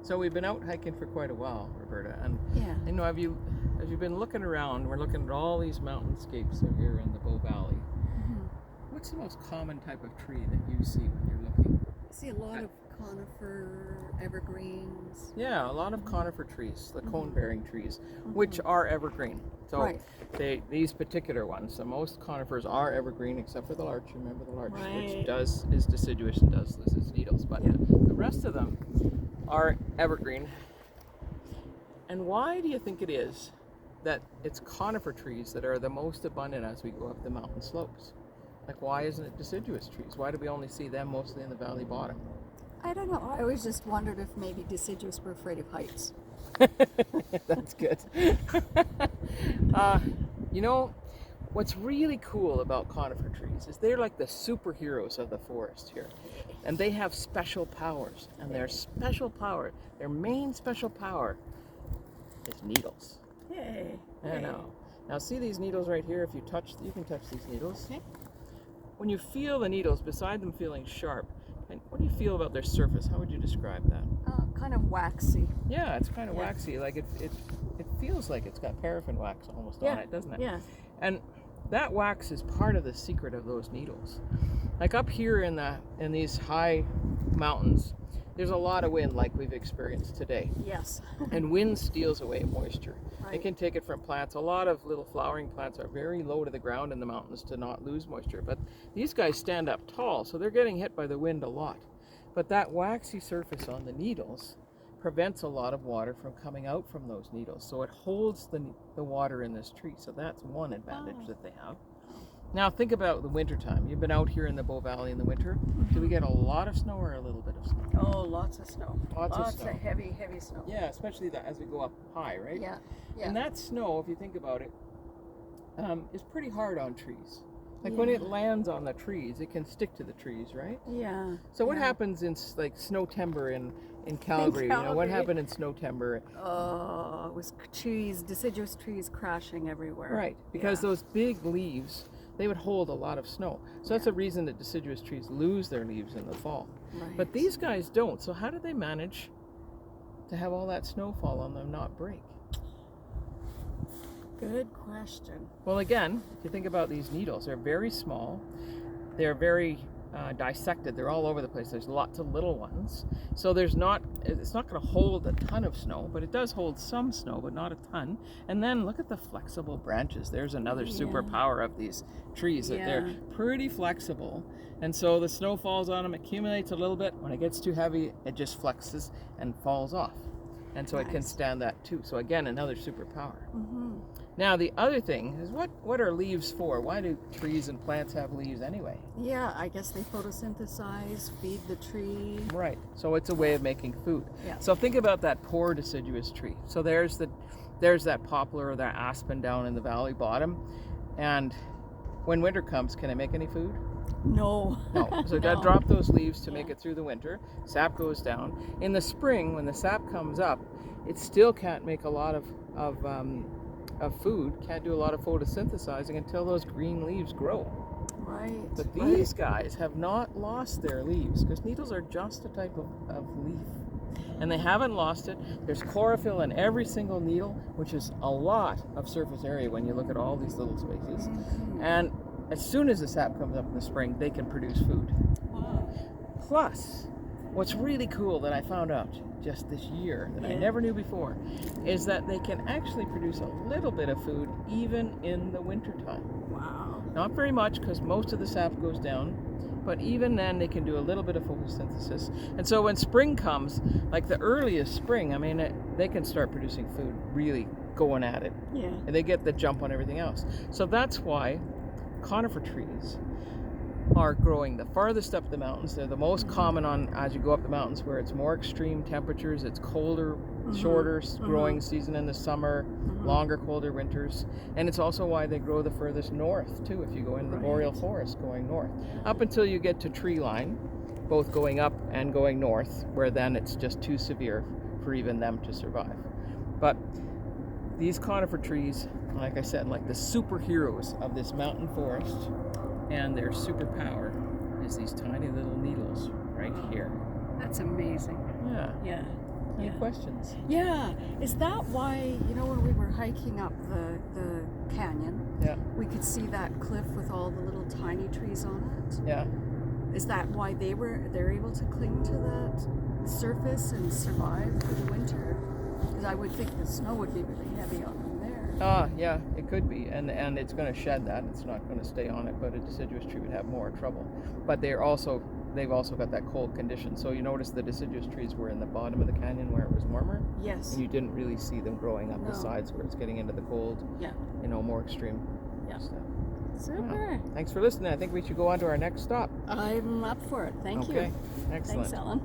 So we've been out hiking for quite a while, Roberta, and Yeah. you know, as you've been looking around, we're looking at all these mountainscapes here in the Bow Valley. Mhm. What's the most common type of tree that you see when you're looking? I see a lot of conifer, evergreens. Yeah, a lot of conifer trees, the cone-bearing trees, Mhm. which are evergreen. So Right. these particular ones, so most conifers are evergreen except for the larch. Remember the larch, Right. which is deciduous and does lose its needles, but Yeah. the rest of them are evergreen. And why do you think it is that it's conifer trees that are the most abundant as we go up the mountain slopes? Like, why isn't it deciduous trees? Why do we only see them mostly in the valley bottom? I don't know. I always just wondered if maybe deciduous were afraid of heights. That's good. You know, what's really cool about conifer trees is they're like the superheroes of the forest here. And they have special powers. And their main special power is needles. Yay. I know. Now see these needles right here? If you can touch these needles. Okay. When you feel the needles, beside them feeling sharp, and what do you feel about their surface? How would you describe that? Kind of waxy. Yeah, it's kind of Yeah. waxy. Like it feels like it's got paraffin wax almost on it, doesn't it? Yeah. And that wax is part of the secret of those needles. Like up here in these high mountains, there's a lot of wind like we've experienced today. Yes. And wind steals away moisture. Right. It can take it from plants. A lot of little flowering plants are very low to the ground in the mountains to not lose moisture. But these guys stand up tall, so they're getting hit by the wind a lot. But that waxy surface on the needles prevents a lot of water from coming out from those needles. So it holds the water in this tree. So that's one advantage that they have. Now think about the winter time. You've been out here in the Bow Valley in the winter. Do we get a lot of snow or a little bit of snow? Oh, lots of snow. Lots of snow. heavy snow. Yeah, especially as we go up high, right? Yeah. Yeah. And that snow, if you think about it, is pretty hard on trees. Like when it lands on the trees, it can stick to the trees, right? Yeah. So what yeah. happens in like snow-timber in Calgary? You know, what Calgary. happened in snow-timber? Oh, it was deciduous trees crashing everywhere. Right, because Yeah. those big leaves, they would hold a lot of snow. So that's a reason that deciduous trees lose their leaves in the fall. Right. But these guys don't. So how do they manage to have all that snow fall on them not break? Good question. Well, again, if you think about these needles, they're very small. They're very dissected. They're all over the place. There's lots of little ones. So it's not going to hold a ton of snow, but it does hold some snow, but not a ton. And then look at the flexible branches. There's another superpower of these trees, that they're pretty flexible. And so the snow falls on them, accumulates a little bit. When it gets too heavy, it just flexes and falls off. And so it can stand that too. So again, another superpower. Mm-hmm. Now the other thing is, what are leaves for? Why do trees and plants have leaves anyway? Yeah, I guess they photosynthesize, feed the tree. Right. So it's a way of making food. Yeah. So think about that poor deciduous tree. So there's that poplar or that aspen down in the valley bottom, and when winter comes, can it make any food? No. No. So drop those leaves to make it through the winter. Sap goes down. In the spring, when the sap comes up, it still can't make a lot of food, can't do a lot of photosynthesizing until those green leaves grow. Right. But these guys have not lost their leaves, because needles are just a type of leaf. And they haven't lost it. There's chlorophyll in every single needle, which is a lot of surface area when you look at all these little spaces. Mm-hmm. And as soon as the sap comes up in the spring, they can produce food. Wow. Plus, what's really cool that I found out just this year that I never knew before is that they can actually produce a little bit of food even in the wintertime. Wow. Not very much, because most of the sap goes down, but even then they can do a little bit of photosynthesis. And so when spring comes, like the earliest spring, I mean, they can start producing food, really going at it. Yeah. And they get the jump on everything else. So that's why conifer trees are growing the farthest up the mountains. They're the most common as you go up the mountains, where it's more extreme temperatures, it's colder, shorter growing season in the summer, longer, colder winters. And it's also why they grow the furthest north too, if you go into the boreal forest going north. Up until you get to tree line, both going up and going north, where then it's just too severe for even them to survive. But these conifer trees, like I said, like the superheroes of this mountain forest, and their superpower is these tiny little needles right here. That's amazing. Yeah. Yeah. Any questions? Yeah. Is that why, when we were hiking up the canyon, Yeah. we could see that cliff with all the little tiny trees on it? Yeah. Is that why they're able to cling to that surface and survive through the winter? Because I would think the snow would be really heavy on them there. Yeah, it could be, and it's going to shed that. It's not going to stay on it, but a deciduous tree would have more trouble. But they've also got that cold condition. So you notice the deciduous trees were in the bottom of the canyon where it was warmer, Yes. and you didn't really see them growing up the sides where it's getting into the cold. Yeah. More extreme stuff. Super. Yeah. Thanks for listening. I think we should go on to our next stop. I'm up for it. Thank you. Okay. Excellent. Thanks, Ellen.